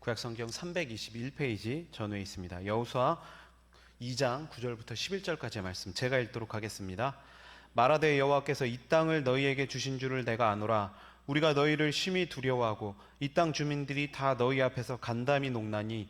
구약성경 321페이지 전후에 있습니다. 여호수아 2장 9절부터 11절까지의 말씀 제가 읽도록 하겠습니다. 말하되 여호와께서 이 땅을 너희에게 주신 줄을 내가 아노라. 우리가 너희를 심히 두려워하고 이 땅 주민들이 다 너희 앞에서 간담이 녹나니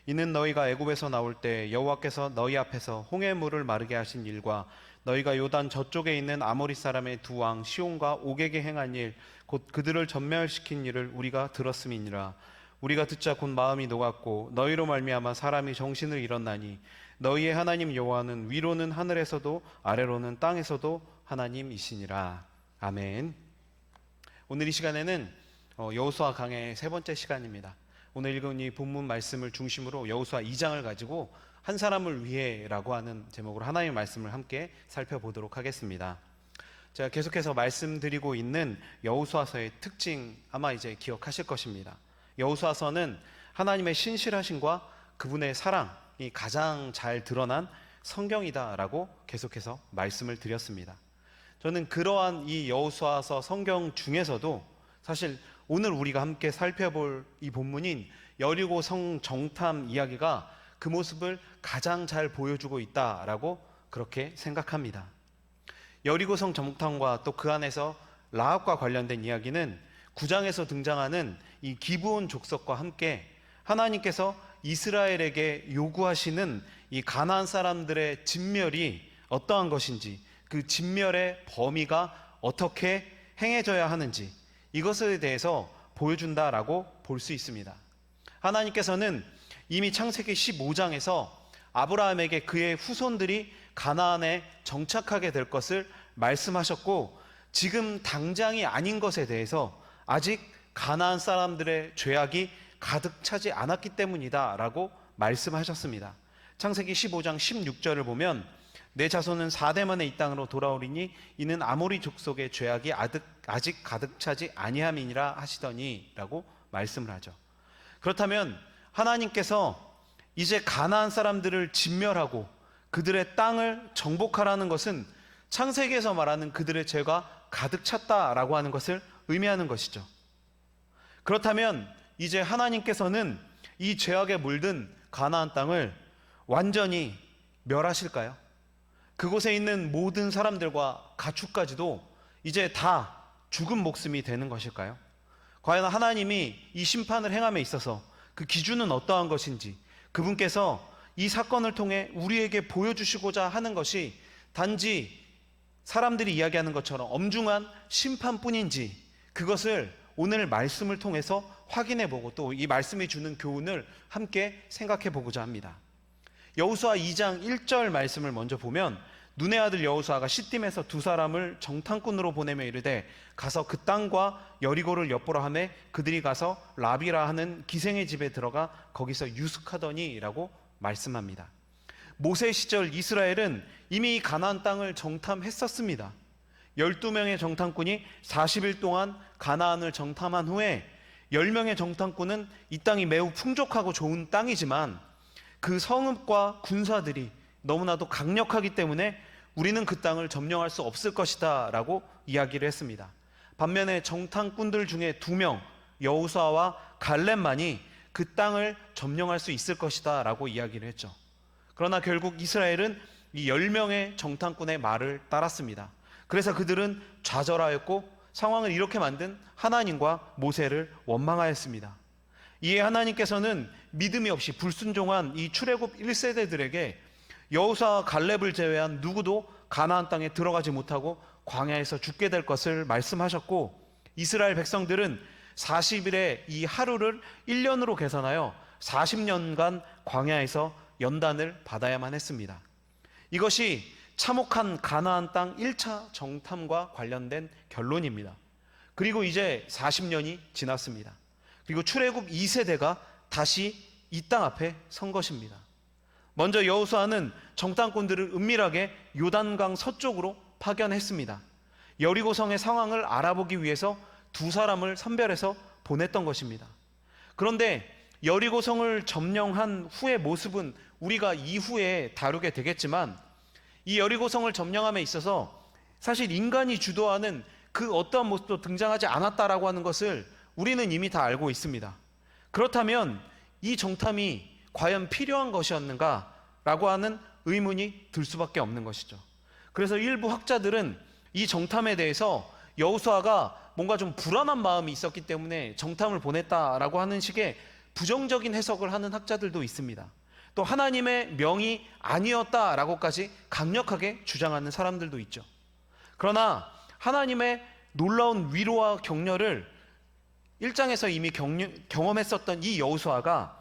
이는 너희가 애굽에서 나올 때 여호와께서 너희 앞에서 홍해 물을 마르게 하신 일과 너희가 요단 저쪽에 있는 아모리 사람의 두 왕 시온과 옥에게 행한 일 곧 그들을 전멸시킨 일을 우리가 들었음이니라. 우리가 듣자 곧 마음이 녹았고 너희로 말미암아 사람이 정신을 잃었나니 너희의 하나님 여호와는 위로는 하늘에서도 아래로는 땅에서도 하나님이시니라. 아멘. 오늘 이 시간에는 여호수아 강의 세 번째 시간입니다. 오늘 읽은 이 본문 말씀을 중심으로 여호수아 2장을 가지고 한 사람을 위해라고 하는 제목으로 하나님의 말씀을 함께 살펴보도록 하겠습니다. 제가 계속해서 말씀드리고 있는 여호수아서의 특징 아마 이제 기억하실 것입니다. 여호수아서는 하나님의 신실하심과 그분의 사랑이 가장 잘 드러난 성경이다라고 계속해서 말씀을 드렸습니다. 저는 그러한 이 여호수아서 성경 중에서도 사실 오늘 우리가 함께 살펴볼 이 본문인 여리고 성 정탐 이야기가 그 모습을 가장 잘 보여주고 있다라고 그렇게 생각합니다. 여리고 성 정탐과 또 그 안에서 라합과 관련된 이야기는 9장에서 등장하는 이 기브온 족속과 함께 하나님께서 이스라엘에게 요구하시는 이 가나안 사람들의 진멸이 어떠한 것인지, 그 진멸의 범위가 어떻게 행해져야 하는지 이것에 대해서 보여준다라고 볼 수 있습니다. 하나님께서는 이미 창세기 15장에서 아브라함에게 그의 후손들이 가나안에 정착하게 될 것을 말씀하셨고, 지금 당장이 아닌 것에 대해서 아직 가나안 사람들의 죄악이 가득 차지 않았기 때문이다 라고 말씀하셨습니다. 창세기 15장 16절을 보면 내 자손은 4대 만에 이 땅으로 돌아오리니 이는 아모리 족속의 죄악이 아직 가득 차지 아니함이니라 하시더니 라고 말씀을 하죠. 그렇다면 하나님께서 이제 가나안 사람들을 진멸하고 그들의 땅을 정복하라는 것은 창세기에서 말하는 그들의 죄가 가득 찼다라고 하는 것을 의미하는 것이죠. 그렇다면 이제 하나님께서는 이 죄악에 물든 가나안 땅을 완전히 멸하실까요? 그곳에 있는 모든 사람들과 가축까지도 이제 다 죽은 목숨이 되는 것일까요? 과연 하나님이 이 심판을 행함에 있어서 그 기준은 어떠한 것인지, 그분께서 이 사건을 통해 우리에게 보여주시고자 하는 것이 단지 사람들이 이야기하는 것처럼 엄중한 심판뿐인지, 그것을 오늘 말씀을 통해서 확인해보고 또 이 말씀이 주는 교훈을 함께 생각해보고자 합니다. 여호수아 2장 1절 말씀을 먼저 보면 눈의 아들 여호수아가 시딤에서 두 사람을 정탐꾼으로 보내며 이르되 가서 그 땅과 여리고를 엿보라 하매 그들이 가서 라비라 하는 기생의 집에 들어가 거기서 유숙하더니 라고 말씀합니다. 모세 시절 이스라엘은 이미 가나안 땅을 정탐했었습니다. 12명의 정탐꾼이 40일 동안 가나안을 정탐한 후에 10명의 정탐꾼은 이 땅이 매우 풍족하고 좋은 땅이지만 그 성읍과 군사들이 너무나도 강력하기 때문에 우리는 그 땅을 점령할 수 없을 것이다 라고 이야기를 했습니다. 반면에 정탐꾼들 중에 2명 여호수아와 갈렙만이 그 땅을 점령할 수 있을 것이다 라고 이야기를 했죠. 그러나 결국 이스라엘은 이 10명의 정탐꾼의 말을 따랐습니다. 그래서 그들은 좌절하였고 상황을 이렇게 만든 하나님과 모세를 원망하였습니다. 이에 하나님께서는 믿음이 없이 불순종한 이 출애굽 1세대들에게 여호수아와 갈렙을 제외한 누구도 가나안 땅에 들어가지 못하고 광야에서 죽게 될 것을 말씀하셨고, 이스라엘 백성들은 40일의 이 하루를 1년으로 계산하여 40년간 광야에서 연단을 받아야만 했습니다. 이것이 참혹한 가나안 땅 1차 정탐과 관련된 결론입니다. 그리고 이제 40년이 지났습니다. 그리고 출애굽 2세대가 다시 이 땅 앞에 선 것입니다. 먼저 여호수아는 정탐꾼들을 은밀하게 요단강 서쪽으로 파견했습니다. 여리고성의 상황을 알아보기 위해서 두 사람을 선별해서 보냈던 것입니다. 그런데 여리고성을 점령한 후의 모습은 우리가 이후에 다루게 되겠지만, 이 여리고성을 점령함에 있어서 사실 인간이 주도하는 그 어떠한 모습도 등장하지 않았다라고 하는 것을 우리는 이미 다 알고 있습니다. 그렇다면 이 정탐이 과연 필요한 것이었는가라고 하는 의문이 들 수밖에 없는 것이죠. 그래서 일부 학자들은 이 정탐에 대해서 여호수아가 뭔가 좀 불안한 마음이 있었기 때문에 정탐을 보냈다라고 하는 식의 부정적인 해석을 하는 학자들도 있습니다. 또 하나님의 명이 아니었다라고까지 강력하게 주장하는 사람들도 있죠. 그러나 하나님의 놀라운 위로와 격려를 1장에서 이미 경험했었던 이 여호수아가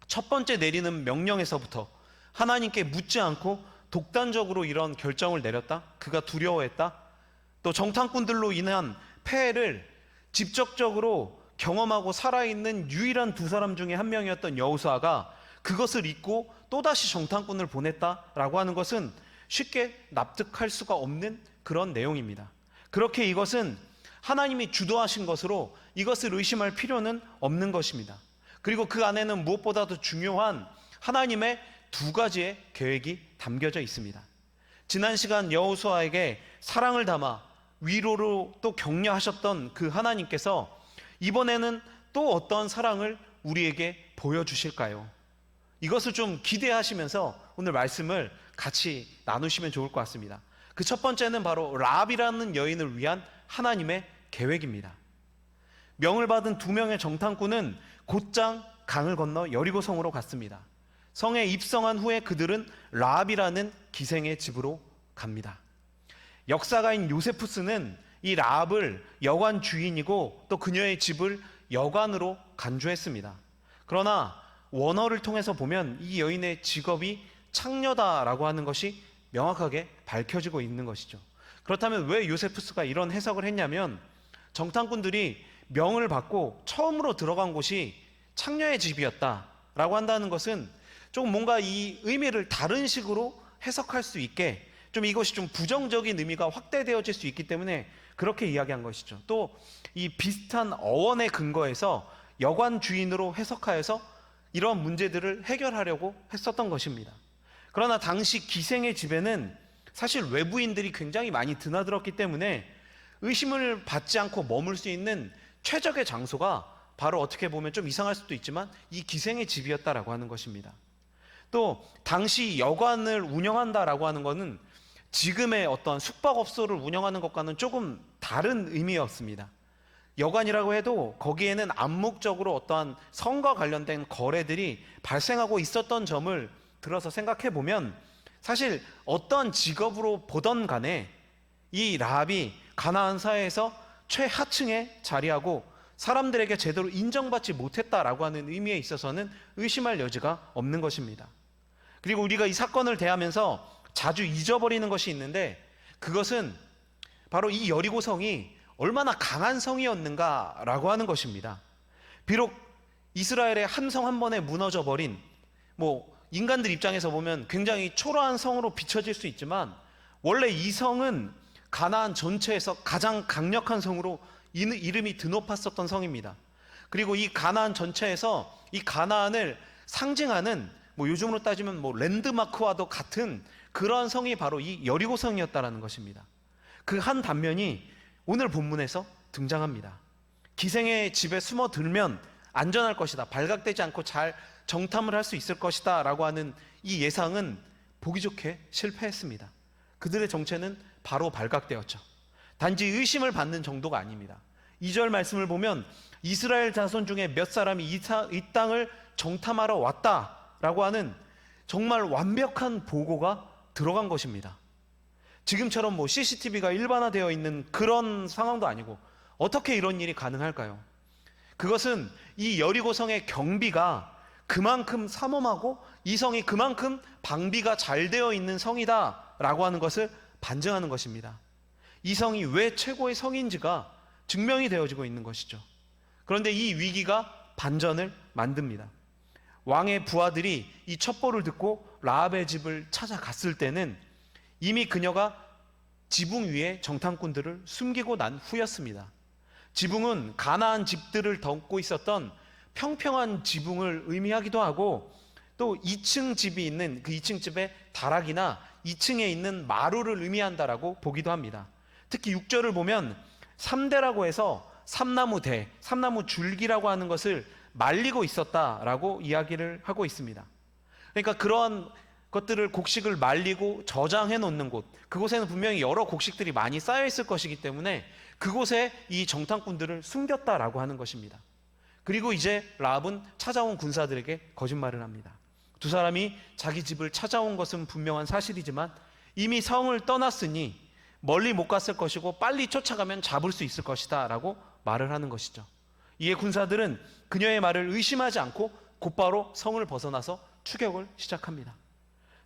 첫 번째 내리는 명령에서부터 하나님께 묻지 않고 독단적으로 이런 결정을 내렸다. 그가 두려워했다. 또 정탐꾼들로 인한 폐해를 직접적으로 경험하고 살아있는 유일한 두 사람 중에 한 명이었던 여호수아가 그것을 잊고 또다시 정탐꾼을 보냈다라고 하는 것은 쉽게 납득할 수가 없는 그런 내용입니다. 그렇게 이것은 하나님이 주도하신 것으로 이것을 의심할 필요는 없는 것입니다. 그리고 그 안에는 무엇보다도 중요한 하나님의 두 가지의 계획이 담겨져 있습니다. 지난 시간 여호수아에게 사랑을 담아 위로로 또 격려하셨던 그 하나님께서 이번에는 또 어떤 사랑을 우리에게 보여주실까요? 이것을 좀 기대하시면서 오늘 말씀을 같이 나누시면 좋을 것 같습니다. 그 첫 번째는 바로 라합이라는 여인을 위한 하나님의 계획입니다. 명을 받은 두 명의 정탐꾼은 곧장 강을 건너 여리고성으로 갔습니다. 성에 입성한 후에 그들은 라합이라는 기생의 집으로 갑니다. 역사가인 요세푸스는 이 라합을 여관 주인이고 또 그녀의 집을 여관으로 간주했습니다. 그러나 원어를 통해서 보면 이 여인의 직업이 창녀다라고 하는 것이 명확하게 밝혀지고 있는 것이죠. 그렇다면 왜 요세푸스가 이런 해석을 했냐면 정탐꾼들이 명을 받고 처음으로 들어간 곳이 창녀의 집이었다라고 한다는 것은 좀 뭔가 이 의미를 다른 식으로 해석할 수 있게 좀 이것이 좀 부정적인 의미가 확대되어질 수 있기 때문에 그렇게 이야기한 것이죠. 또 이 비슷한 어원의 근거에서 여관 주인으로 해석하여서 이런 문제들을 해결하려고 했었던 것입니다. 그러나 당시 기생의 집에는 사실 외부인들이 굉장히 많이 드나들었기 때문에 의심을 받지 않고 머물 수 있는 최적의 장소가 바로 어떻게 보면 좀 이상할 수도 있지만 이 기생의 집이었다라고 하는 것입니다. 또 당시 여관을 운영한다라고 하는 것은 지금의 어떤 숙박업소를 운영하는 것과는 조금 다른 의미였습니다. 여관이라고 해도 거기에는 암묵적으로 어떠한 성과 관련된 거래들이 발생하고 있었던 점을 들어서 생각해 보면 사실 어떤 직업으로 보던 간에 이 라합이 가나안 사회에서 최하층에 자리하고 사람들에게 제대로 인정받지 못했다라고 하는 의미에 있어서는 의심할 여지가 없는 것입니다. 그리고 우리가 이 사건을 대하면서 자주 잊어버리는 것이 있는데 그것은 바로 이 여리고성이 얼마나 강한 성이었는가라고 하는 것입니다. 비록 이스라엘의 한 성 한 번에 무너져 버린 인간들 입장에서 보면 굉장히 초라한 성으로 비춰질 수 있지만 원래 이 성은 가나안 전체에서 가장 강력한 성으로 이름이 드높았었던 성입니다. 그리고 이 가나안 전체에서 이 가나안을 상징하는 요즘으로 따지면 랜드마크와도 같은 그러한 성이 바로 이 여리고성이었다라는 것입니다. 그 한 단면이 오늘 본문에서 등장합니다. 기생의 집에 숨어들면 안전할 것이다. 발각되지 않고 잘 정탐을 할 수 있을 것이다 라고 하는 이 예상은 보기 좋게 실패했습니다. 그들의 정체는 바로 발각되었죠. 단지 의심을 받는 정도가 아닙니다. 2절 말씀을 보면 이스라엘 자손 중에 몇 사람이 이 땅을 정탐하러 왔다라고 하는 정말 완벽한 보고가 들어간 것입니다. 지금처럼 CCTV가 일반화되어 있는 그런 상황도 아니고 어떻게 이런 일이 가능할까요? 그것은 이 여리고성의 경비가 그만큼 삼엄하고 이 성이 그만큼 방비가 잘 되어 있는 성이다라고 하는 것을 반증하는 것입니다. 이 성이 왜 최고의 성인지가 증명이 되어지고 있는 것이죠. 그런데 이 위기가 반전을 만듭니다. 왕의 부하들이 이 첩보를 듣고 라합의 집을 찾아갔을 때는 이미 그녀가 지붕 위에 정탐꾼들을 숨기고 난 후였습니다. 지붕은 가나안 집들을 덮고 있었던 평평한 지붕을 의미하기도 하고 또 2층 집이 있는 그 2층 집의 다락이나 2층에 있는 마루를 의미한다라고 보기도 합니다. 특히 6절을 보면 3대라고 해서 삼나무 대, 삼나무 줄기라고 하는 것을 말리고 있었다라고 이야기를 하고 있습니다. 그러니까 그러한 것들을, 곡식을 말리고 저장해 놓는 곳, 그곳에는 분명히 여러 곡식들이 많이 쌓여 있을 것이기 때문에 그곳에 이 정탐꾼들을 숨겼다라고 하는 것입니다. 그리고 이제 라합은 찾아온 군사들에게 거짓말을 합니다. 두 사람이 자기 집을 찾아온 것은 분명한 사실이지만 이미 성을 떠났으니 멀리 못 갔을 것이고 빨리 쫓아가면 잡을 수 있을 것이다 라고 말을 하는 것이죠. 이에 군사들은 그녀의 말을 의심하지 않고 곧바로 성을 벗어나서 추격을 시작합니다.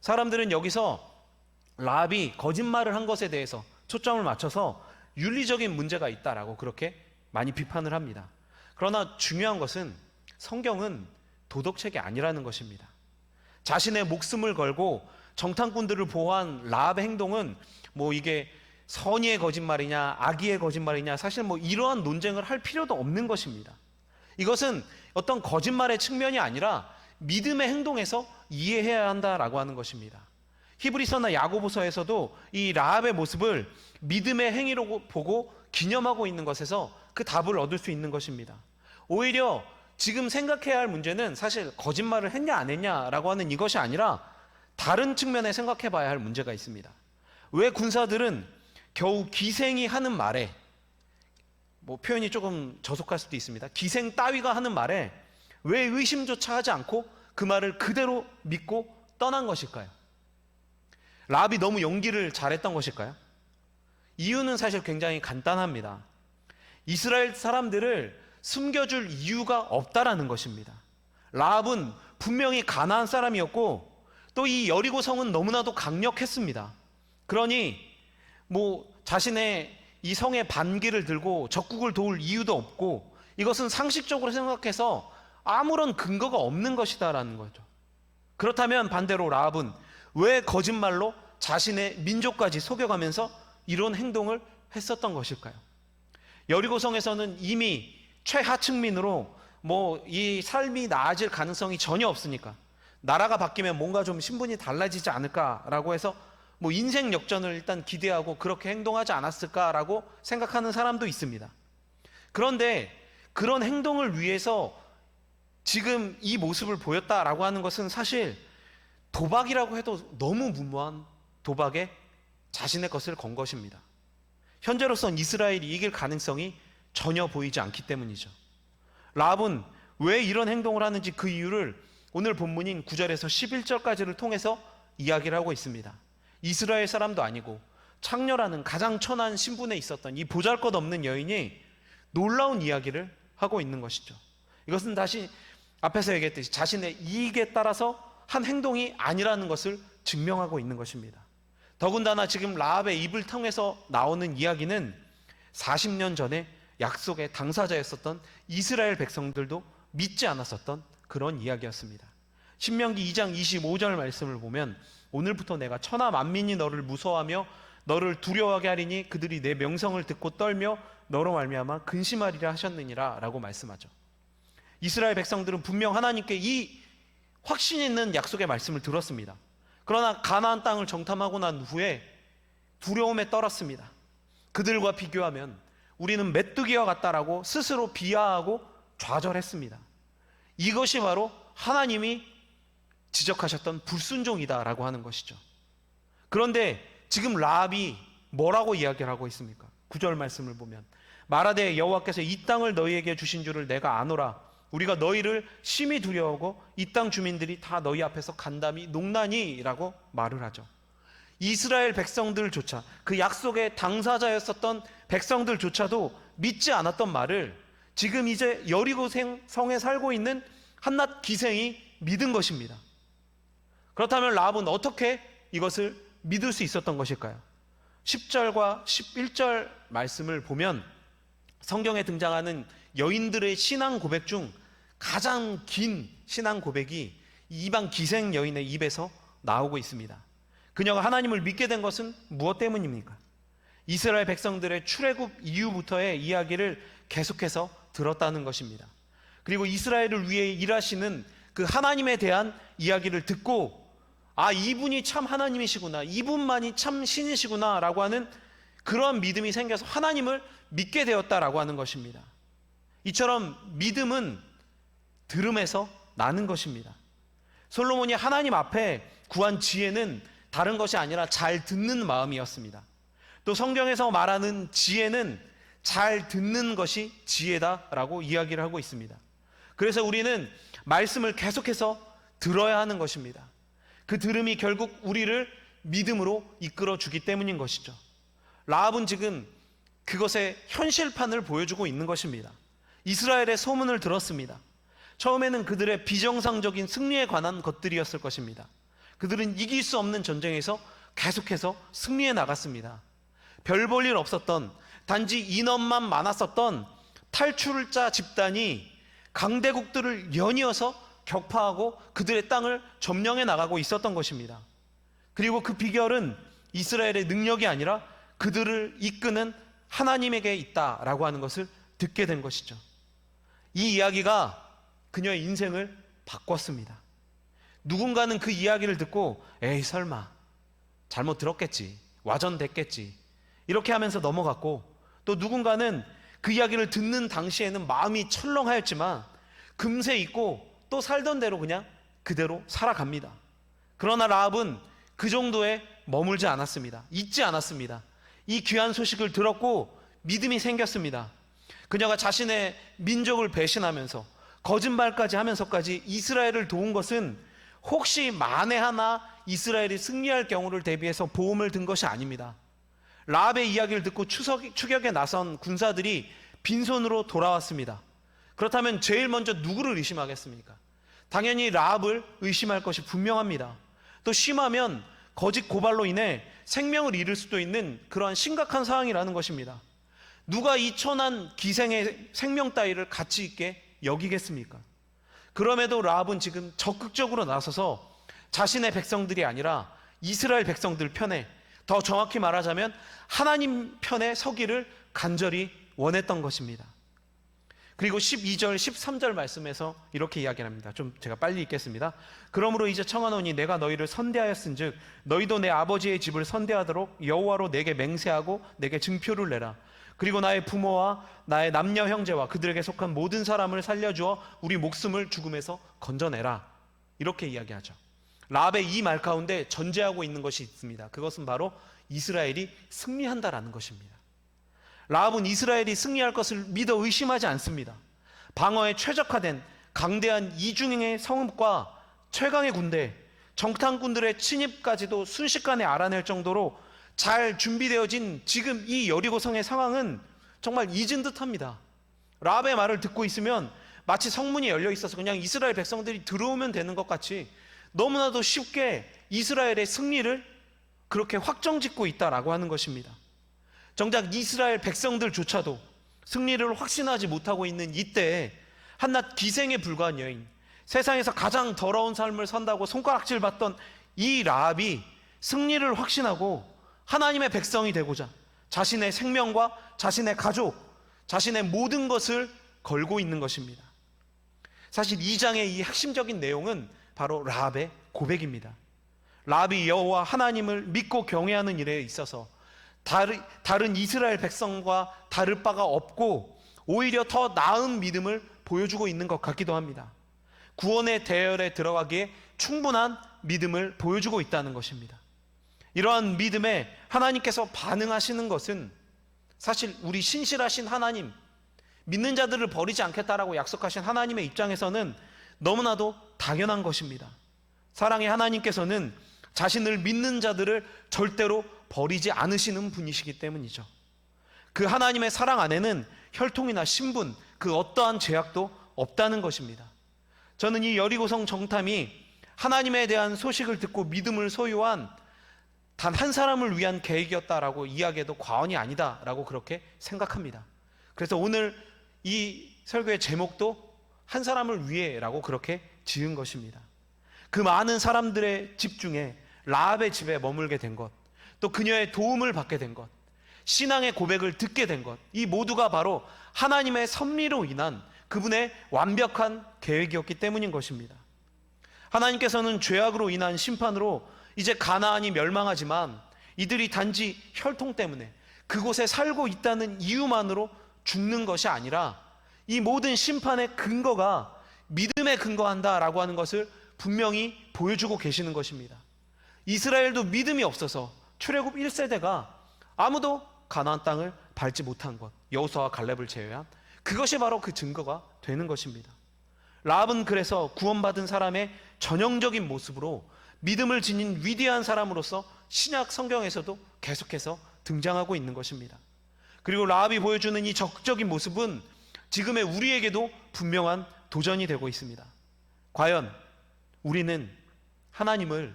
사람들은 여기서 라합이 거짓말을 한 것에 대해서 초점을 맞춰서 윤리적인 문제가 있다라고 그렇게 많이 비판을 합니다. 그러나 중요한 것은 성경은 도덕책이 아니라는 것입니다. 자신의 목숨을 걸고 정탐꾼들을 보호한 라합의 행동은 뭐 이게 선의의 거짓말이냐 악의의 거짓말이냐, 사실 뭐 이러한 논쟁을 할 필요도 없는 것입니다. 이것은 어떤 거짓말의 측면이 아니라 믿음의 행동에서 이해해야 한다라고 하는 것입니다. 히브리서나 야고보서에서도 이 라합의 모습을 믿음의 행위로 보고 기념하고 있는 것에서 그 답을 얻을 수 있는 것입니다. 오히려 지금 생각해야 할 문제는 사실 거짓말을 했냐 안 했냐라고 하는 이것이 아니라 다른 측면에 생각해 봐야 할 문제가 있습니다. 왜 군사들은 겨우 기생이 하는 말에, 뭐 표현이 조금 저속할 수도 있습니다, 기생 따위가 하는 말에 왜 의심조차 하지 않고 그 말을 그대로 믿고 떠난 것일까요? 라합이 너무 연기를 잘했던 것일까요? 이유는 사실 굉장히 간단합니다. 이스라엘 사람들을 숨겨줄 이유가 없다라는 것입니다. 라합은 분명히 가나안 사람이었고 또 이 여리고 성은 너무나도 강력했습니다. 그러니 뭐 자신의 이 성의 반기를 들고 적국을 도울 이유도 없고 이것은 상식적으로 생각해서 아무런 근거가 없는 것이다라는 거죠. 그렇다면 반대로 라합은 왜 거짓말로 자신의 민족까지 속여가면서 이런 행동을 했었던 것일까요? 여리고성에서는 이미 최하층민으로 뭐 이 삶이 나아질 가능성이 전혀 없으니까 나라가 바뀌면 뭔가 좀 신분이 달라지지 않을까라고 해서 뭐 인생 역전을 일단 기대하고 그렇게 행동하지 않았을까라고 생각하는 사람도 있습니다. 그런데 그런 행동을 위해서 지금 이 모습을 보였다라고 하는 것은 사실 도박이라고 해도 너무 무모한 도박에 자신의 것을 건 것입니다. 현재로선 이스라엘이 이길 가능성이 전혀 보이지 않기 때문이죠. 라합은 왜 이런 행동을 하는지 그 이유를 오늘 본문인 9절에서 11절까지를 통해서 이야기를 하고 있습니다. 이스라엘 사람도 아니고 창녀라는 가장 천한 신분에 있었던 이 보잘것없는 여인이 놀라운 이야기를 하고 있는 것이죠. 이것은 다시 앞에서 얘기했듯이 자신의 이익에 따라서 한 행동이 아니라는 것을 증명하고 있는 것입니다. 더군다나 지금 라합의 입을 통해서 나오는 이야기는 40년 전에 약속의 당사자였었던 이스라엘 백성들도 믿지 않았었던 그런 이야기였습니다. 신명기 2장 25절 말씀을 보면 오늘부터 내가 천하 만민이 너를 무서워하며 너를 두려워하게 하리니 그들이 내 명성을 듣고 떨며 너로 말미암아 근심하리라 하셨느니라 라고 말씀하죠. 이스라엘 백성들은 분명 하나님께 이 확신 있는 약속의 말씀을 들었습니다. 그러나 가나안 땅을 정탐하고 난 후에 두려움에 떨었습니다. 그들과 비교하면 우리는 메뚜기와 같다라고 스스로 비하하고 좌절했습니다. 이것이 바로 하나님이 지적하셨던 불순종이다라고 하는 것이죠. 그런데 지금 라합이 뭐라고 이야기를 하고 있습니까? 9절 말씀을 보면 말하되 여호와께서 이 땅을 너희에게 주신 줄을 내가 아노라. 우리가 너희를 심히 두려워하고 이 땅 주민들이 다 너희 앞에서 간담이 농나니라고 말을 하죠. 이스라엘 백성들조차, 그 약속의 당사자였었던 백성들조차도 믿지 않았던 말을 지금 이제 여리고 성에 살고 있는 한낱 기생이 믿은 것입니다. 그렇다면 라합은 어떻게 이것을 믿을 수 있었던 것일까요? 10절과 11절 말씀을 보면 성경에 등장하는 여인들의 신앙 고백 중 가장 긴 신앙 고백이 이방 기생 여인의 입에서 나오고 있습니다. 그녀가 하나님을 믿게 된 것은 무엇 때문입니까? 이스라엘 백성들의 출애굽 이후부터의 이야기를 계속해서 들었다는 것입니다. 그리고 이스라엘을 위해 일하시는 그 하나님에 대한 이야기를 듣고 아, 이분이 참 하나님이시구나, 이분만이 참 신이시구나 라고 하는 그런 믿음이 생겨서 하나님을 믿게 되었다라고 하는 것입니다. 이처럼 믿음은 들음에서 나는 것입니다. 솔로몬이 하나님 앞에 구한 지혜는 다른 것이 아니라 잘 듣는 마음이었습니다. 또 성경에서 말하는 지혜는 잘 듣는 것이 지혜다라고 이야기를 하고 있습니다. 그래서 우리는 말씀을 계속해서 들어야 하는 것입니다. 그 들음이 결국 우리를 믿음으로 이끌어 주기 때문인 것이죠. 라합은 지금 그것의 현실판을 보여주고 있는 것입니다. 이스라엘의 소문을 들었습니다. 처음에는 그들의 비정상적인 승리에 관한 것들이었을 것입니다. 그들은 이길 수 없는 전쟁에서 계속해서 승리해 나갔습니다. 별 볼 일 없었던, 단지 인원만 많았었던 탈출자 집단이 강대국들을 연이어서 격파하고 그들의 땅을 점령해 나가고 있었던 것입니다. 그리고 그 비결은 이스라엘의 능력이 아니라 그들을 이끄는 하나님에게 있다라고 하는 것을 듣게 된 것이죠. 이 이야기가 그녀의 인생을 바꿨습니다. 누군가는 그 이야기를 듣고 에이 설마 잘못 들었겠지, 와전됐겠지 이렇게 하면서 넘어갔고, 또 누군가는 그 이야기를 듣는 당시에는 마음이 철렁하였지만 금세 잊고 또 살던 대로 그냥 그대로 살아갑니다. 그러나 라합은 그 정도에 머물지 않았습니다. 잊지 않았습니다. 이 귀한 소식을 들었고 믿음이 생겼습니다. 그녀가 자신의 민족을 배신하면서 거짓말까지 하면서까지 이스라엘을 도운 것은 혹시 만에 하나 이스라엘이 승리할 경우를 대비해서 보험을 든 것이 아닙니다. 라합의 이야기를 듣고 추격에 나선 군사들이 빈손으로 돌아왔습니다. 그렇다면 제일 먼저 누구를 의심하겠습니까? 당연히 라합을 의심할 것이 분명합니다. 또 심하면 거짓 고발로 인해 생명을 잃을 수도 있는 그러한 심각한 상황이라는 것입니다. 누가 이 천한 기생의 생명 따위를 가치 있게 여기겠습니까? 그럼에도 라합은 지금 적극적으로 나서서 자신의 백성들이 아니라 이스라엘 백성들 편에, 더 정확히 말하자면 하나님 편에 서기를 간절히 원했던 것입니다. 그리고 12절 13절 말씀에서 이렇게 이야기를 합니다. 좀 제가 빨리 읽겠습니다. 그러므로 이제 청하노니 내가 너희를 선대하였은즉 너희도 내 아버지의 집을 선대하도록 여호와로 내게 맹세하고 내게 증표를 내라. 그리고 나의 부모와 나의 남녀 형제와 그들에게 속한 모든 사람을 살려주어 우리 목숨을 죽음에서 건져내라. 이렇게 이야기하죠. 라합의 이 말 가운데 전제하고 있는 것이 있습니다. 그것은 바로 이스라엘이 승리한다라는 것입니다. 라합은 이스라엘이 승리할 것을 믿어 의심하지 않습니다. 방어에 최적화된 강대한 이중의 성읍과 최강의 군대, 정탐꾼들의 침입까지도 순식간에 알아낼 정도로 잘 준비되어진 지금 이 여리고성의 상황은 정말 잊은 듯합니다. 라합의 말을 듣고 있으면 마치 성문이 열려 있어서 그냥 이스라엘 백성들이 들어오면 되는 것 같이 너무나도 쉽게 이스라엘의 승리를 그렇게 확정짓고 있다라고 하는 것입니다. 정작 이스라엘 백성들조차도 승리를 확신하지 못하고 있는 이때에 한낱 기생에 불과한 여인, 세상에서 가장 더러운 삶을 산다고 손가락질 받던 이 라합이 승리를 확신하고 하나님의 백성이 되고자 자신의 생명과 자신의 가족, 자신의 모든 것을 걸고 있는 것입니다. 사실 2장의 이 핵심적인 내용은 바로 라합의 고백입니다. 라합이 여호와 하나님을 믿고 경외하는 일에 있어서 다른 이스라엘 백성과 다를 바가 없고 오히려 더 나은 믿음을 보여주고 있는 것 같기도 합니다. 구원의 대열에 들어가기에 충분한 믿음을 보여주고 있다는 것입니다. 이러한 믿음에 하나님께서 반응하시는 것은 사실 우리 신실하신 하나님, 믿는 자들을 버리지 않겠다라고 약속하신 하나님의 입장에서는 너무나도 당연한 것입니다. 사랑의 하나님께서는 자신을 믿는 자들을 절대로 버리지 않으시는 분이시기 때문이죠. 그 하나님의 사랑 안에는 혈통이나 신분, 그 어떠한 제약도 없다는 것입니다. 저는 이 여리고성 정탐이 하나님에 대한 소식을 듣고 믿음을 소유한 단 한 사람을 위한 계획이었다라고 이야기해도 과언이 아니다라고 그렇게 생각합니다. 그래서 오늘 이 설교의 제목도 한 사람을 위해라고 그렇게 지은 것입니다. 그 많은 사람들의 집 중에 라합의 집에 머물게 된 것, 또 그녀의 도움을 받게 된 것, 신앙의 고백을 듣게 된 것, 이 모두가 바로 하나님의 섭리로 인한 그분의 완벽한 계획이었기 때문인 것입니다. 하나님께서는 죄악으로 인한 심판으로 이제 가나안이 멸망하지만 이들이 단지 혈통 때문에 그곳에 살고 있다는 이유만으로 죽는 것이 아니라 이 모든 심판의 근거가 믿음에 근거한다라고 하는 것을 분명히 보여주고 계시는 것입니다. 이스라엘도 믿음이 없어서 출애굽 1세대가 아무도 가나안 땅을 밟지 못한 것, 여호수아와 갈렙을 제외한 그것이 바로 그 증거가 되는 것입니다. 라합은 그래서 구원받은 사람의 전형적인 모습으로 믿음을 지닌 위대한 사람으로서 신약 성경에서도 계속해서 등장하고 있는 것입니다. 그리고 라합이 보여주는 이 적극적인 모습은 지금의 우리에게도 분명한 도전이 되고 있습니다. 과연 우리는 하나님을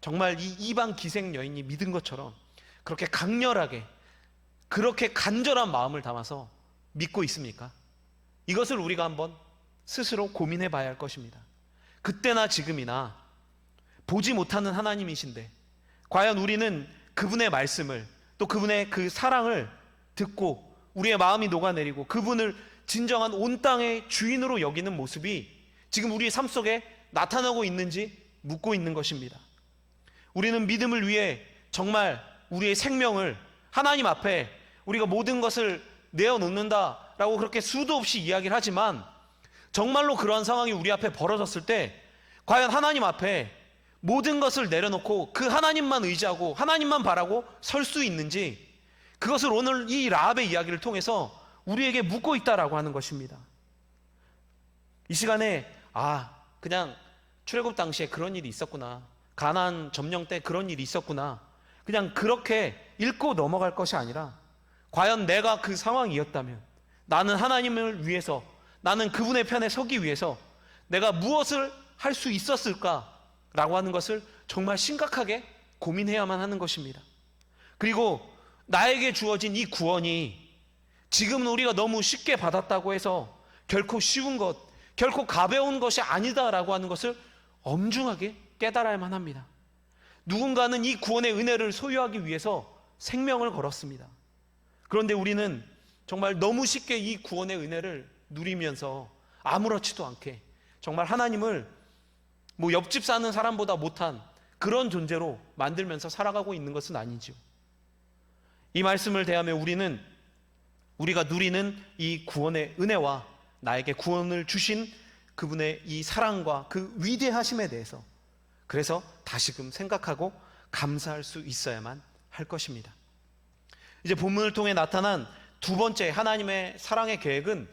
정말 이 이방 기생 여인이 믿은 것처럼 그렇게 강렬하게, 그렇게 간절한 마음을 담아서 믿고 있습니까? 이것을 우리가 한번 스스로 고민해 봐야 할 것입니다. 그때나 지금이나 보지 못하는 하나님이신데 과연 우리는 그분의 말씀을, 또 그분의 그 사랑을 듣고 우리의 마음이 녹아내리고 그분을 진정한 온 땅의 주인으로 여기는 모습이 지금 우리의 삶 속에 나타나고 있는지 묻고 있는 것입니다. 우리는 믿음을 위해 정말 우리의 생명을 하나님 앞에 우리가 모든 것을 내어놓는다라고 그렇게 수도 없이 이야기를 하지만, 정말로 그러한 상황이 우리 앞에 벌어졌을 때 과연 하나님 앞에 모든 것을 내려놓고 그 하나님만 의지하고 하나님만 바라고 설 수 있는지, 그것을 오늘 이 라합의 이야기를 통해서 우리에게 묻고 있다라고 하는 것입니다. 이 시간에 그냥 출애굽 당시에 그런 일이 있었구나, 가나안 점령 때 그런 일이 있었구나, 그냥 그렇게 읽고 넘어갈 것이 아니라 과연 내가 그 상황이었다면 나는 하나님을 위해서, 나는 그분의 편에 서기 위해서 내가 무엇을 할 수 있었을까라고 하는 것을 정말 심각하게 고민해야만 하는 것입니다. 그리고 나에게 주어진 이 구원이 지금 우리가 너무 쉽게 받았다고 해서 결코 쉬운 것, 결코 가벼운 것이 아니다라고 하는 것을 엄중하게 깨달아야만 합니다. 누군가는 이 구원의 은혜를 소유하기 위해서 생명을 걸었습니다. 그런데 우리는 정말 너무 쉽게 이 구원의 은혜를 누리면서 아무렇지도 않게 정말 하나님을 옆집 사는 사람보다 못한 그런 존재로 만들면서 살아가고 있는 것은 아니죠. 이 말씀을 대하며 우리가 누리는 이 구원의 은혜와 나에게 구원을 주신 그분의 이 사랑과 그 위대하심에 대해서 그래서 다시금 생각하고 감사할 수 있어야만 할 것입니다. 이제 본문을 통해 나타난 두 번째 하나님의 사랑의 계획은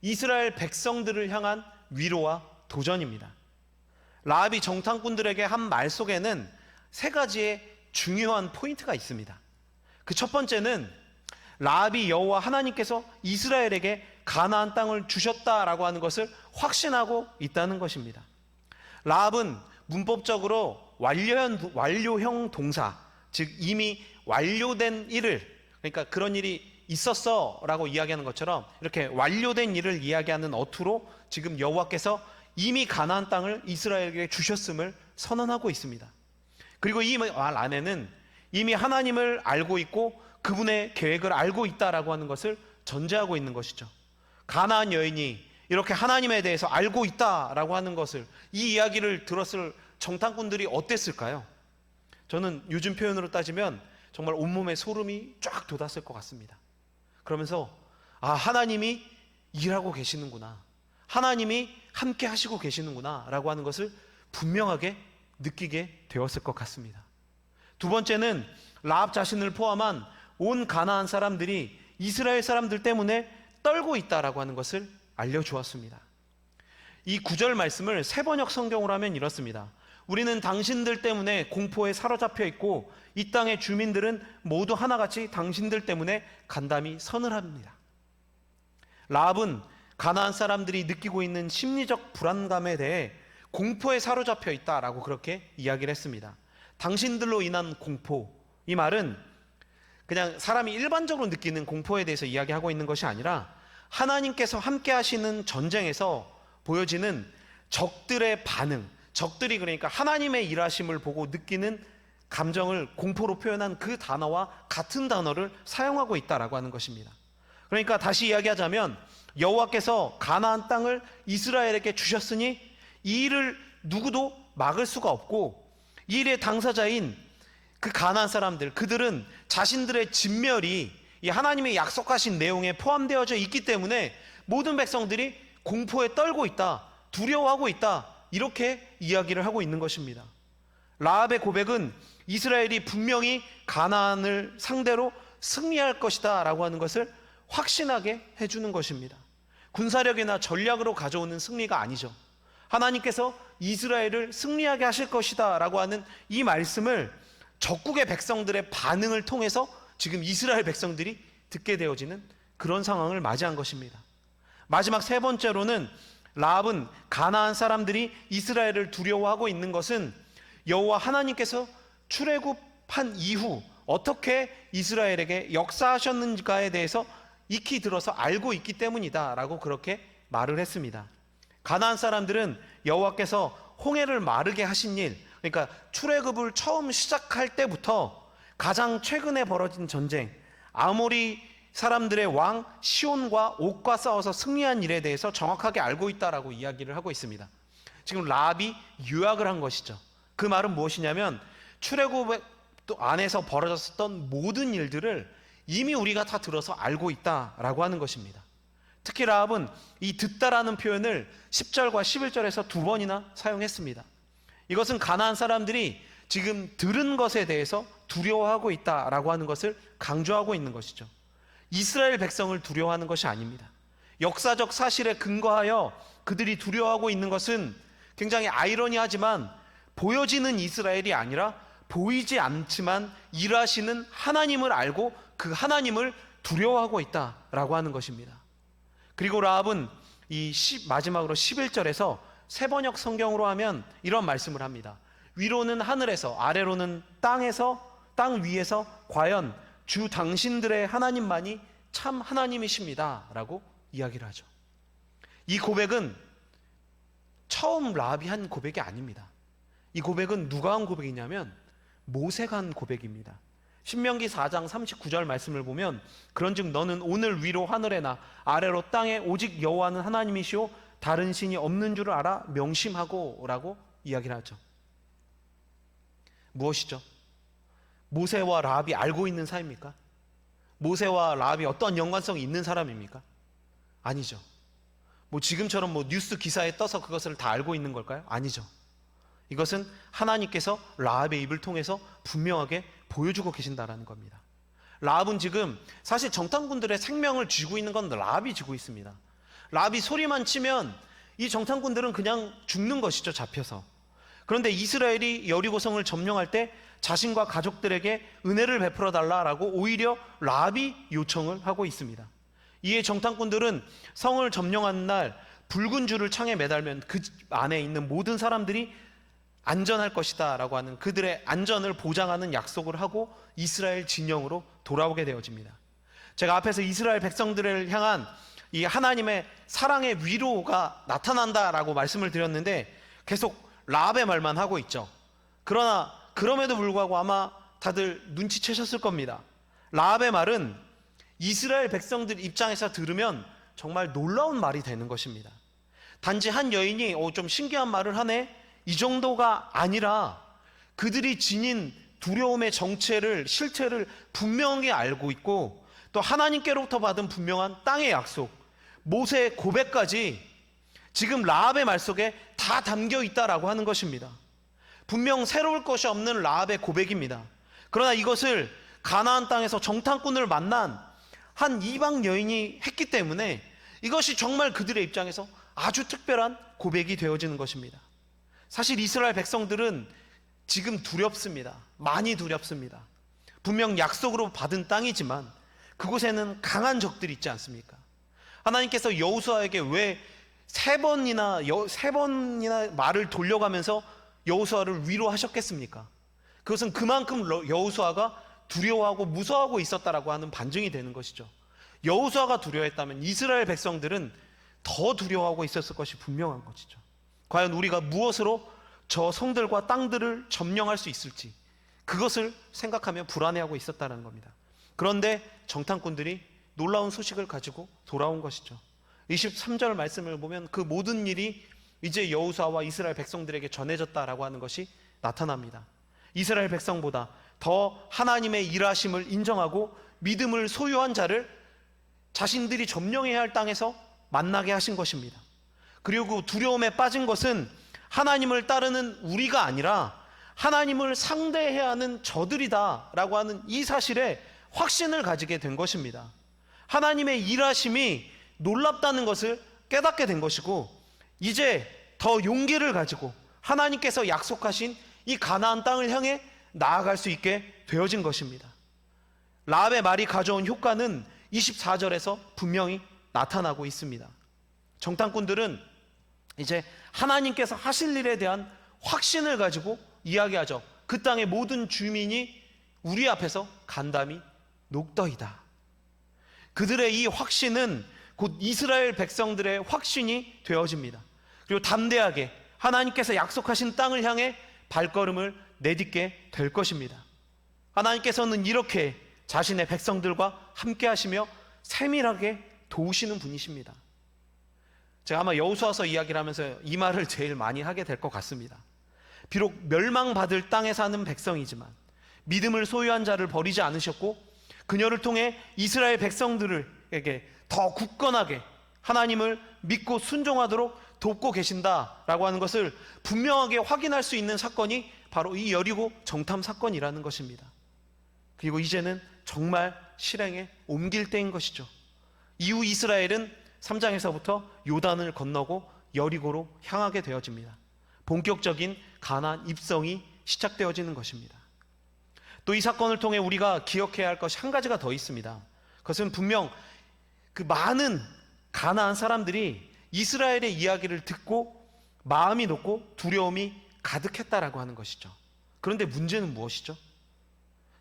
이스라엘 백성들을 향한 위로와 도전입니다. 라합이 정탐꾼들에게 한 말 속에는 세 가지의 중요한 포인트가 있습니다. 그 첫 번째는 라합이 여호와 하나님께서 이스라엘에게 가나안 땅을 주셨다라고 하는 것을 확신하고 있다는 것입니다. 라합은 문법적으로 완료형 동사, 즉 이미 완료된 일을, 그러니까 그런 일이 있었어 라고 이야기하는 것처럼 이렇게 완료된 일을 이야기하는 어투로 지금 여호와께서 이미 가나안 땅을 이스라엘에게 주셨음을 선언하고 있습니다. 그리고 이 말 안에는 이미 하나님을 알고 있고 그분의 계획을 알고 있다라고 하는 것을 전제하고 있는 것이죠. 가나안 여인이 이렇게 하나님에 대해서 알고 있다라고 하는 것을, 이 이야기를 들었을 정탐꾼들이 어땠을까요? 저는 요즘 표현으로 따지면 정말 온몸에 소름이 쫙 돋았을 것 같습니다. 그러면서 하나님이 일하고 계시는구나, 하나님이 함께 하시고 계시는구나 라고 하는 것을 분명하게 느끼게 되었을 것 같습니다. 두 번째는 라합 자신을 포함한 온 가나안 사람들이 이스라엘 사람들 때문에 떨고 있다라고 하는 것을 알려주었습니다. 이 9절 말씀을 세번역 성경으로 하면 이렇습니다. 우리는 당신들 때문에 공포에 사로잡혀 있고 이 땅의 주민들은 모두 하나같이 당신들 때문에 간담이 서늘합니다. 라합은 가나안 사람들이 느끼고 있는 심리적 불안감에 대해 공포에 사로잡혀 있다라고 그렇게 이야기를 했습니다. 당신들로 인한 공포, 이 말은 그냥 사람이 일반적으로 느끼는 공포에 대해서 이야기하고 있는 것이 아니라 하나님께서 함께 하시는 전쟁에서 보여지는 적들의 반응, 적들이 그러니까 하나님의 일하심을 보고 느끼는 감정을 공포로 표현한 그 단어와 같은 단어를 사용하고 있다라고 하는 것입니다. 그러니까 다시 이야기하자면 여호와께서 가나안 땅을 이스라엘에게 주셨으니 이 일을 누구도 막을 수가 없고, 이 일의 당사자인 그 가나안 사람들, 그들은 자신들의 진멸이 이 하나님의 약속하신 내용에 포함되어져 있기 때문에 모든 백성들이 공포에 떨고 있다, 두려워하고 있다, 이렇게 이야기를 하고 있는 것입니다. 라합의 고백은 이스라엘이 분명히 가나안을 상대로 승리할 것이다 라고 하는 것을 확신하게 해주는 것입니다. 군사력이나 전략으로 가져오는 승리가 아니죠. 하나님께서 이스라엘을 승리하게 하실 것이다 라고 하는 이 말씀을 적국의 백성들의 반응을 통해서 지금 이스라엘 백성들이 듣게 되어지는 그런 상황을 맞이한 것입니다. 마지막 세 번째로는 라합은 가나안 사람들이 이스라엘을 두려워하고 있는 것은 여호와 하나님께서 출애굽한 이후 어떻게 이스라엘에게 역사하셨는가에 대해서 익히 들어서 알고 있기 때문이다 라고 그렇게 말을 했습니다. 가나안 사람들은 여호와께서 홍해를 마르게 하신 일, 그러니까 출애굽을 처음 시작할 때부터 가장 최근에 벌어진 전쟁, 아모리 사람들의 왕 시온과 옥과 싸워서 승리한 일에 대해서 정확하게 알고 있다라고 이야기를 하고 있습니다. 지금 라합이 요약을 한 것이죠. 그 말은 무엇이냐면 출애굽 안에서 벌어졌었던 모든 일들을 이미 우리가 다 들어서 알고 있다라고 하는 것입니다. 특히 라합은 이 듣다라는 표현을 10절과 11절에서 두 번이나 사용했습니다. 이것은 가나안 사람들이 지금 들은 것에 대해서 두려워하고 있다라고 하는 것을 강조하고 있는 것이죠. 이스라엘 백성을 두려워하는 것이 아닙니다. 역사적 사실에 근거하여 그들이 두려워하고 있는 것은 굉장히 아이러니하지만 보여지는 이스라엘이 아니라 보이지 않지만 일하시는 하나님을 알고 그 하나님을 두려워하고 있다라고 하는 것입니다. 그리고 라합은 마지막으로 11절에서 세번역 성경으로 하면 이런 말씀을 합니다. 위로는 하늘에서, 아래로는 땅에서, 땅 위에서 과연 주 당신들의 하나님만이 참 하나님이십니다 라고 이야기를 하죠. 이 고백은 처음 라합이 한 고백이 아닙니다. 이 고백은 누가 한 고백이냐면 모세가 한 고백입니다. 신명기 4장 39절 말씀을 보면 그런즉 너는 오늘 위로 하늘에나 아래로 땅에 오직 여호와는 하나님이시오 다른 신이 없는 줄을 알아 명심하고 라고 이야기를 하죠. 무엇이죠? 모세와 라합이 알고 있는 사이입니까? 모세와 라합이 어떤 연관성이 있는 사람입니까? 아니죠. 지금처럼 뉴스 기사에 떠서 그것을 다 알고 있는 걸까요? 아니죠. 이것은 하나님께서 라합의 입을 통해서 분명하게 보여주고 계신다라는 겁니다. 라합은 지금 사실 정탐꾼들의 생명을 쥐고 있는 건 라합이 쥐고 있습니다. 라합이 소리만 치면 이 정탐꾼들은 그냥 죽는 것이죠, 잡혀서. 그런데 이스라엘이 여리고성을 점령할 때 자신과 가족들에게 은혜를 베풀어 달라라고 오히려 라합이 요청을 하고 있습니다. 이에 정탐꾼들은 성을 점령하는 날 붉은 줄을 창에 매달면 그 안에 있는 모든 사람들이 안전할 것이다 라고 하는 그들의 안전을 보장하는 약속을 하고 이스라엘 진영으로 돌아오게 되어집니다. 제가 앞에서 이스라엘 백성들을 향한 이 하나님의 사랑의 위로가 나타난다라고 말씀을 드렸는데 계속 라합의 말만 하고 있죠. 그러나 그럼에도 불구하고 아마 다들 눈치채셨을 겁니다. 라합의 말은 이스라엘 백성들 입장에서 들으면 정말 놀라운 말이 되는 것입니다. 단지 한 여인이 좀 신기한 말을 하네, 이 정도가 아니라 그들이 지닌 두려움의 정체를, 실체를 분명히 알고 있고 또 하나님께로부터 받은 분명한 땅의 약속, 모세의 고백까지 지금 라합의 말 속에 다 담겨 있다라고 하는 것입니다. 분명 새로울 것이 없는 라합의 고백입니다. 그러나 이것을 가나안 땅에서 정탐꾼을 만난 한 이방 여인이 했기 때문에 이것이 정말 그들의 입장에서 아주 특별한 고백이 되어지는 것입니다. 사실 이스라엘 백성들은 지금 두렵습니다. 많이 두렵습니다. 분명 약속으로 받은 땅이지만 그곳에는 강한 적들이 있지 않습니까? 하나님께서 여호수아에게 왜 세 번이나 말을 돌려가면서 여호수아를 위로하셨겠습니까? 그것은 그만큼 여호수아가 두려워하고 무서워하고 있었다라고 하는 반증이 되는 것이죠. 여호수아가 두려워했다면 이스라엘 백성들은 더 두려워하고 있었을 것이 분명한 것이죠. 과연 우리가 무엇으로 저 성들과 땅들을 점령할 수 있을지 그것을 생각하며 불안해하고 있었다는 겁니다. 그런데 정탐꾼들이 놀라운 소식을 가지고 돌아온 것이죠. 23절 말씀을 보면 그 모든 일이 이제 여호수아와 이스라엘 백성들에게 전해졌다라고 하는 것이 나타납니다. 이스라엘 백성보다 더 하나님의 일하심을 인정하고 믿음을 소유한 자를 자신들이 점령해야 할 땅에서 만나게 하신 것입니다. 그리고 두려움에 빠진 것은 하나님을 따르는 우리가 아니라 하나님을 상대해야 하는 저들이다라고 하는 이 사실에 확신을 가지게 된 것입니다. 하나님의 일하심이 놀랍다는 것을 깨닫게 된 것이고, 이제 더 용기를 가지고 하나님께서 약속하신 이 가나안 땅을 향해 나아갈 수 있게 되어진 것입니다. 라합의 말이 가져온 효과는 24절에서 분명히 나타나고 있습니다. 정탐꾼들은 이제 하나님께서 하실 일에 대한 확신을 가지고 이야기하죠. 그 땅의 모든 주민이 우리 앞에서 간담이 녹더이다. 그들의 이 확신은 곧 이스라엘 백성들의 확신이 되어집니다. 그리고 담대하게 하나님께서 약속하신 땅을 향해 발걸음을 내딛게 될 것입니다. 하나님께서는 이렇게 자신의 백성들과 함께 하시며 세밀하게 도우시는 분이십니다. 제가 아마 여호수아서 이야기를 하면서 이 말을 제일 많이 하게 될 것 같습니다. 비록 멸망받을 땅에 사는 백성이지만 믿음을 소유한 자를 버리지 않으셨고, 그녀를 통해 이스라엘 백성들에게 더 굳건하게 하나님을 믿고 순종하도록 돕고 계신다라고 하는 것을 분명하게 확인할 수 있는 사건이 바로 이 여리고 정탐 사건이라는 것입니다. 그리고 이제는 정말 실행에 옮길 때인 것이죠. 이후 이스라엘은 3장에서부터 요단을 건너고 여리고로 향하게 되어집니다. 본격적인 가나안 입성이 시작되어지는 것입니다. 또 이 사건을 통해 우리가 기억해야 할 것이 한 가지가 더 있습니다. 그것은 분명 그 많은 가나안 사람들이 이스라엘의 이야기를 듣고 마음이 높고 두려움이 가득했다라고 하는 것이죠. 그런데 문제는 무엇이죠?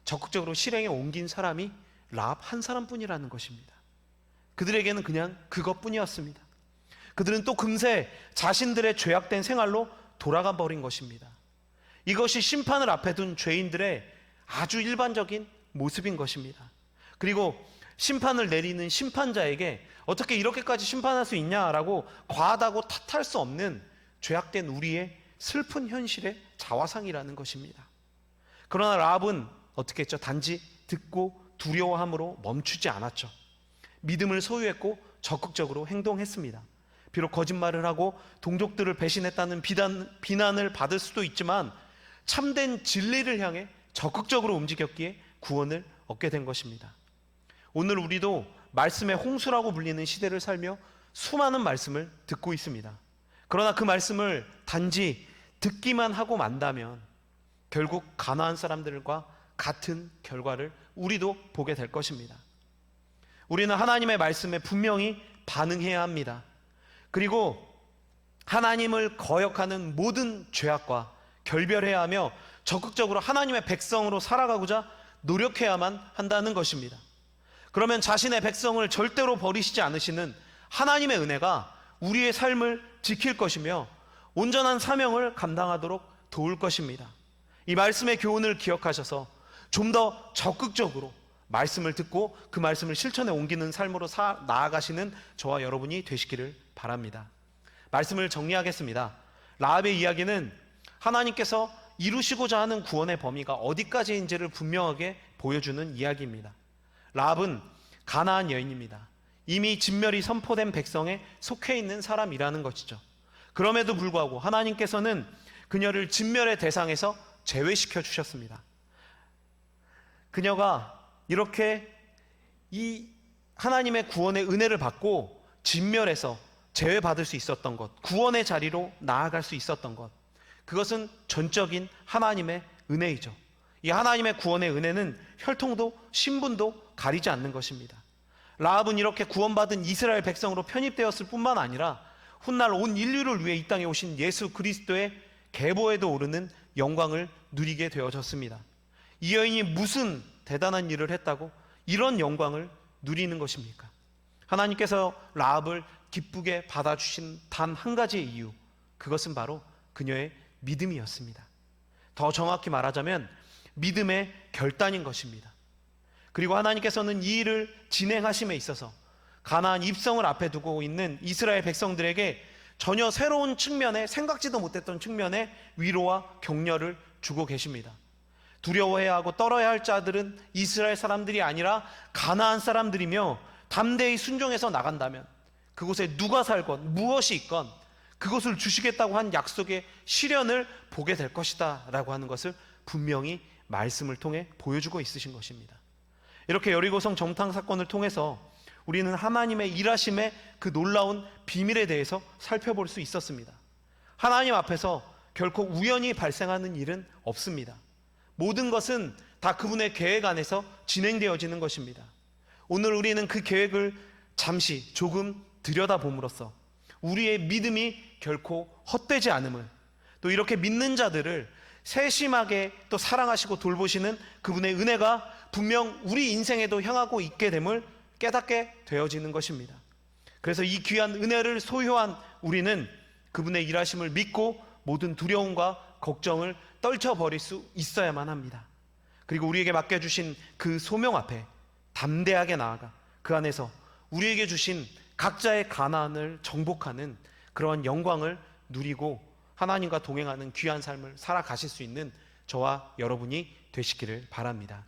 적극적으로 실행에 옮긴 사람이 라합 한 사람뿐이라는 것입니다. 그들에게는 그냥 그것뿐이었습니다. 그들은 또 금세 자신들의 죄악된 생활로 돌아가 버린 것입니다. 이것이 심판을 앞에 둔 죄인들의 아주 일반적인 모습인 것입니다. 그리고 심판을 내리는 심판자에게 어떻게 이렇게까지 심판할 수 있냐라고 과하다고 탓할 수 없는 죄악된 우리의 슬픈 현실의 자화상이라는 것입니다. 그러나 라합은 어떻게 했죠? 단지 듣고 두려워함으로 멈추지 않았죠. 믿음을 소유했고 적극적으로 행동했습니다. 비록 거짓말을 하고 동족들을 배신했다는 비난을 받을 수도 있지만 참된 진리를 향해 적극적으로 움직였기에 구원을 얻게 된 것입니다. 오늘 우리도 말씀의 홍수라고 불리는 시대를 살며 수많은 말씀을 듣고 있습니다. 그러나 그 말씀을 단지 듣기만 하고 만다면 결국 가나안 사람들과 같은 결과를 우리도 보게 될 것입니다. 우리는 하나님의 말씀에 분명히 반응해야 합니다. 그리고 하나님을 거역하는 모든 죄악과 결별해야 하며 적극적으로 하나님의 백성으로 살아가고자 노력해야만 한다는 것입니다. 그러면 자신의 백성을 절대로 버리시지 않으시는 하나님의 은혜가 우리의 삶을 지킬 것이며 온전한 사명을 감당하도록 도울 것입니다. 이 말씀의 교훈을 기억하셔서 좀 더 적극적으로 말씀을 듣고 그 말씀을 실천에 옮기는 삶으로 나아가시는 저와 여러분이 되시기를 바랍니다. 말씀을 정리하겠습니다. 라합의 이야기는 하나님께서 이루시고자 하는 구원의 범위가 어디까지인지를 분명하게 보여주는 이야기입니다. 라합은 가나안 여인입니다. 이미 진멸이 선포된 백성에 속해 있는 사람이라는 것이죠. 그럼에도 불구하고 하나님께서는 그녀를 진멸의 대상에서 제외시켜 주셨습니다. 그녀가 이렇게 이 하나님의 구원의 은혜를 받고 진멸에서 제외받을 수 있었던 것, 구원의 자리로 나아갈 수 있었던 것, 그것은 전적인 하나님의 은혜이죠. 이 하나님의 구원의 은혜는 혈통도 신분도 가리지 않는 것입니다. 라합은 이렇게 구원받은 이스라엘 백성으로 편입되었을 뿐만 아니라 훗날 온 인류를 위해 이 땅에 오신 예수 그리스도의 계보에도 오르는 영광을 누리게 되어졌습니다. 이 여인이 무슨 대단한 일을 했다고 이런 영광을 누리는 것입니까? 하나님께서 라합을 기쁘게 받아주신 단 한 가지의 이유, 그것은 바로 그녀의 믿음이었습니다. 더 정확히 말하자면 믿음의 결단인 것입니다. 그리고 하나님께서는 이 일을 진행하심에 있어서 가나안 입성을 앞에 두고 있는 이스라엘 백성들에게 전혀 새로운 측면에, 생각지도 못했던 측면에 위로와 격려를 주고 계십니다. 두려워해야 하고 떨어야 할 자들은 이스라엘 사람들이 아니라 가나안 사람들이며 담대히 순종해서 나간다면 그곳에 누가 살건 무엇이 있건 그것을 주시겠다고 한 약속의 실현을 보게 될 것이다 라고 하는 것을 분명히 말씀을 통해 보여주고 있으신 것입니다. 이렇게 여리고성 정탐 사건을 통해서 우리는 하나님의 일하심의 그 놀라운 비밀에 대해서 살펴볼 수 있었습니다. 하나님 앞에서 결코 우연히 발생하는 일은 없습니다. 모든 것은 다 그분의 계획 안에서 진행되어지는 것입니다. 오늘 우리는 그 계획을 잠시 조금 들여다봄으로써 우리의 믿음이 결코 헛되지 않음을, 또 이렇게 믿는 자들을 세심하게 또 사랑하시고 돌보시는 그분의 은혜가 분명 우리 인생에도 향하고 있게 됨을 깨닫게 되어지는 것입니다. 그래서 이 귀한 은혜를 소유한 우리는 그분의 일하심을 믿고 모든 두려움과 걱정을 떨쳐버릴 수 있어야만 합니다. 그리고 우리에게 맡겨주신 그 소명 앞에 담대하게 나아가 그 안에서 우리에게 주신 각자의 가난을 정복하는 그러한 영광을 누리고 하나님과 동행하는 귀한 삶을 살아가실 수 있는 저와 여러분이 되시기를 바랍니다.